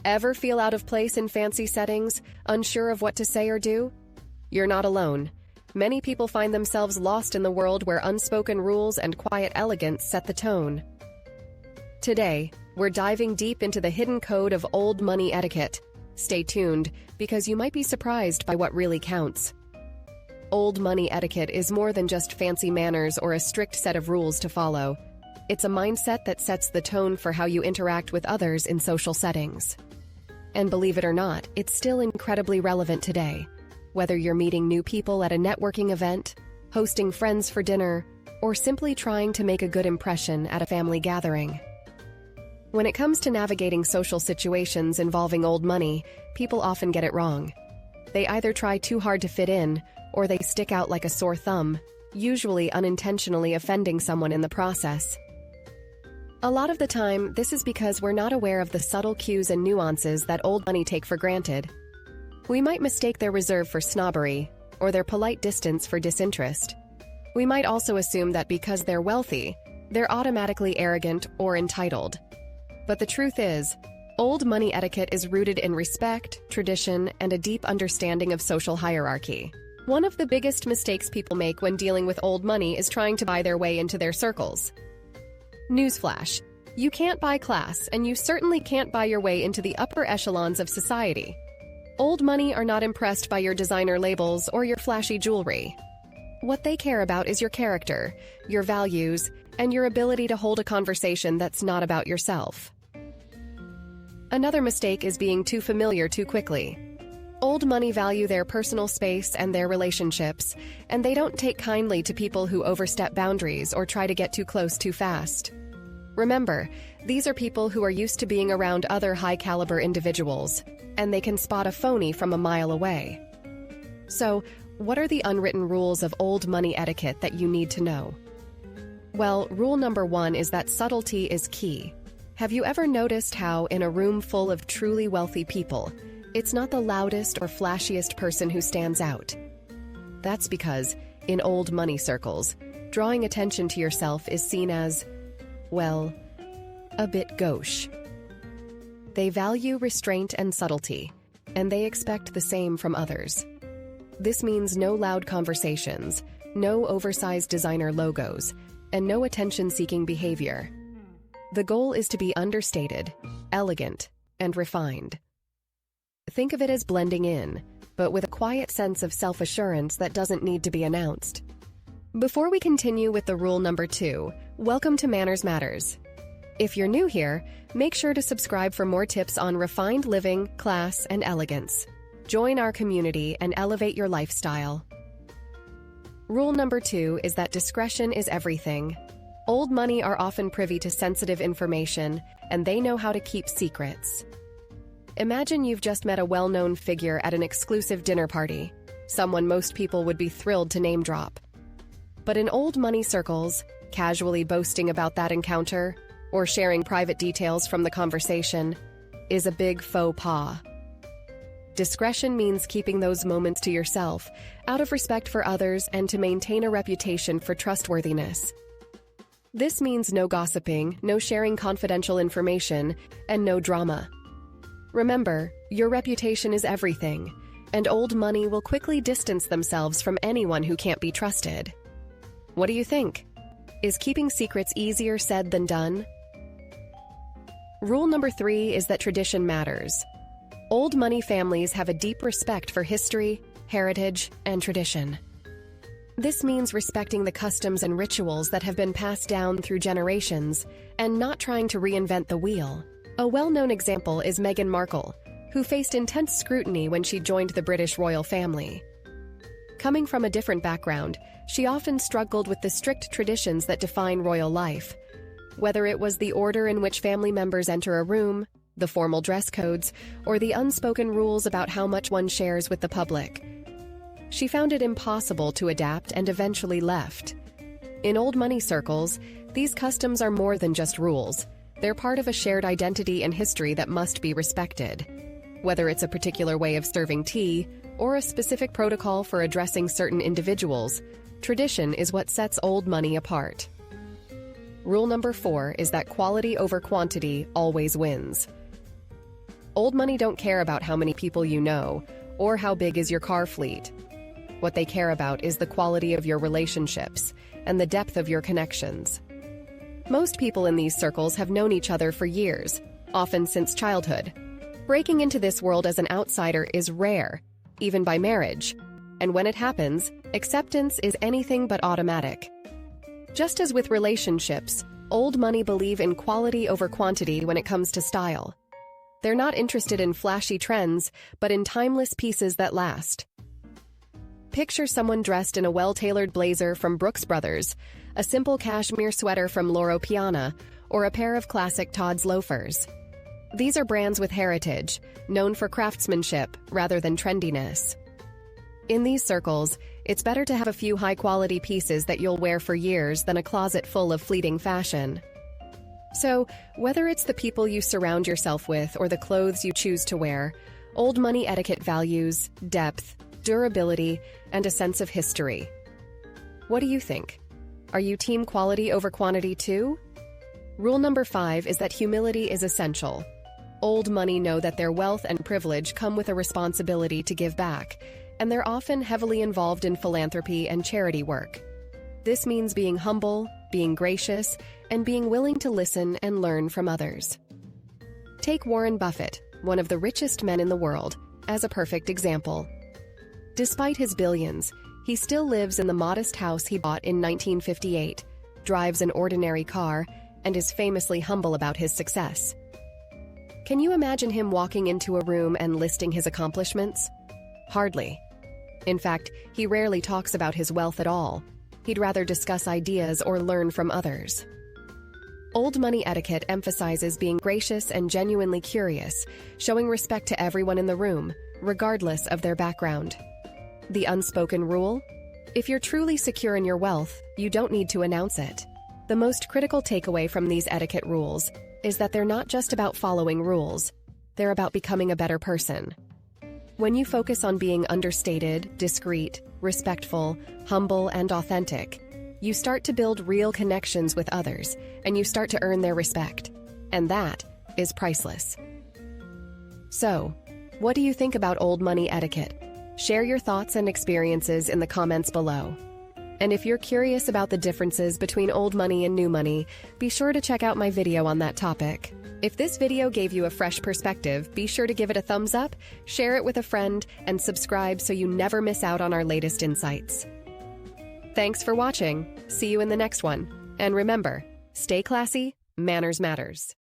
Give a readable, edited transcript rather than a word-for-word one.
Ever feel out of place in fancy settings, unsure of what to say or do? You're not alone. Many people find themselves lost in the world where unspoken rules and quiet elegance set the tone. Today, we're diving deep into the hidden code of old money etiquette. Stay tuned, because you might be surprised by what really counts. Old money etiquette is more than just fancy manners or a strict set of rules to follow. It's a mindset that sets the tone for how you interact with others in social settings. And believe it or not, it's still incredibly relevant today. Whether you're meeting new people at a networking event, hosting friends for dinner, or simply trying to make a good impression at a family gathering. When it comes to navigating social situations involving old money, people often get it wrong. They either try too hard to fit in, or they stick out like a sore thumb, usually unintentionally offending someone in the process. A lot of the time, this is because we're not aware of the subtle cues and nuances that old money take for granted. We might mistake their reserve for snobbery, or their polite distance for disinterest. We might also assume that because they're wealthy, they're automatically arrogant or entitled. But the truth is, old money etiquette is rooted in respect, tradition, and a deep understanding of social hierarchy. One of the biggest mistakes people make when dealing with old money is trying to buy their way into their circles. Newsflash: you can't buy class, and you certainly can't buy your way into the upper echelons of society. Old money are not impressed by your designer labels or your flashy jewelry. What they care about is your character, your values, and your ability to hold a conversation that's not about yourself. Another mistake is being too familiar too quickly. Old money value their personal space and their relationships, and they don't take kindly to people who overstep boundaries or try to get too close too fast. Remember, these are people who are used to being around other high-caliber individuals, and they can spot a phony from a mile away. So, what are the unwritten rules of old money etiquette that you need to know? Well, rule number 1 is that subtlety is key. Have you ever noticed how, in a room full of truly wealthy people, it's not the loudest or flashiest person who stands out? That's because, in old money circles, drawing attention to yourself is seen as, well, a bit gauche. They value restraint and subtlety, and they expect the same from others. This means no loud conversations, no oversized designer logos, and no attention-seeking behavior. The goal is to be understated, elegant, and refined. Think of it as blending in, but with a quiet sense of self-assurance that doesn't need to be announced. Before we continue with the rule number 2, welcome to Manners Matters. If you're new here, make sure to subscribe for more tips on refined living, class, and elegance. Join our community and elevate your lifestyle. Rule number 2 is that discretion is everything. Old money are often privy to sensitive information, and they know how to keep secrets. Imagine you've just met a well-known figure at an exclusive dinner party, someone most people would be thrilled to name drop. But in old money circles, casually boasting about that encounter, or sharing private details from the conversation, is a big faux pas. Discretion means keeping those moments to yourself, out of respect for others and to maintain a reputation for trustworthiness. This means no gossiping, no sharing confidential information, and no drama. Remember, your reputation is everything, and old money will quickly distance themselves from anyone who can't be trusted. What do you think? Is keeping secrets easier said than done? Rule number 3 is that tradition matters. Old money families have a deep respect for history, heritage, and tradition. This means respecting the customs and rituals that have been passed down through generations and not trying to reinvent the wheel. A well-known example is Meghan Markle, who faced intense scrutiny when she joined the British royal family. Coming from a different background, she often struggled with the strict traditions that define royal life. Whether it was the order in which family members enter a room, the formal dress codes, or the unspoken rules about how much one shares with the public. She found it impossible to adapt and eventually left. In old money circles, these customs are more than just rules. They're part of a shared identity and history that must be respected. Whether it's a particular way of serving tea or a specific protocol for addressing certain individuals, tradition is what sets old money apart. Rule number 4 is that quality over quantity always wins. Old money don't care about how many people you know or how big is your car fleet. What they care about is the quality of your relationships and the depth of your connections. Most people in these circles have known each other for years, often since childhood. Breaking into this world as an outsider is rare, even by marriage, and when it happens, acceptance is anything but automatic. Just as with relationships, old money believe in quality over quantity when it comes to style. They're not interested in flashy trends, but in timeless pieces that last. Picture someone dressed in a well-tailored blazer from Brooks Brothers, a simple cashmere sweater from Loro Piana, or a pair of classic Tod's loafers. These are brands with heritage, known for craftsmanship rather than trendiness. In these circles, it's better to have a few high-quality pieces that you'll wear for years than a closet full of fleeting fashion. So, whether it's the people you surround yourself with or the clothes you choose to wear, old money etiquette values depth, durability, and a sense of history. What do you think? Are you team quality over quantity too? Rule number 5 is that humility is essential. Old money know that their wealth and privilege come with a responsibility to give back, and they're often heavily involved in philanthropy and charity work. This means being humble, being gracious, and being willing to listen and learn from others. Take Warren Buffett, one of the richest men in the world, as a perfect example. Despite his billions, he still lives in the modest house he bought in 1958, drives an ordinary car, and is famously humble about his success. Can you imagine him walking into a room and listing his accomplishments? Hardly. In fact, he rarely talks about his wealth at all. He'd rather discuss ideas or learn from others. Old money etiquette emphasizes being gracious and genuinely curious, showing respect to everyone in the room, regardless of their background. The unspoken rule? If you're truly secure in your wealth, you don't need to announce it. The most critical takeaway from these etiquette rules is that they're not just about following rules, they're about becoming a better person. When you focus on being understated, discreet, respectful, humble, and authentic, you start to build real connections with others, and you start to earn their respect. And that is priceless. So, what do you think about old money etiquette? Share your thoughts and experiences in the comments below. And if you're curious about the differences between old money and new money, be sure to check out my video on that topic. If this video gave you a fresh perspective, be sure to give it a thumbs up, share it with a friend, and subscribe so you never miss out on our latest insights. Thanks for watching. See you in the next one. And remember, stay classy, manners matters.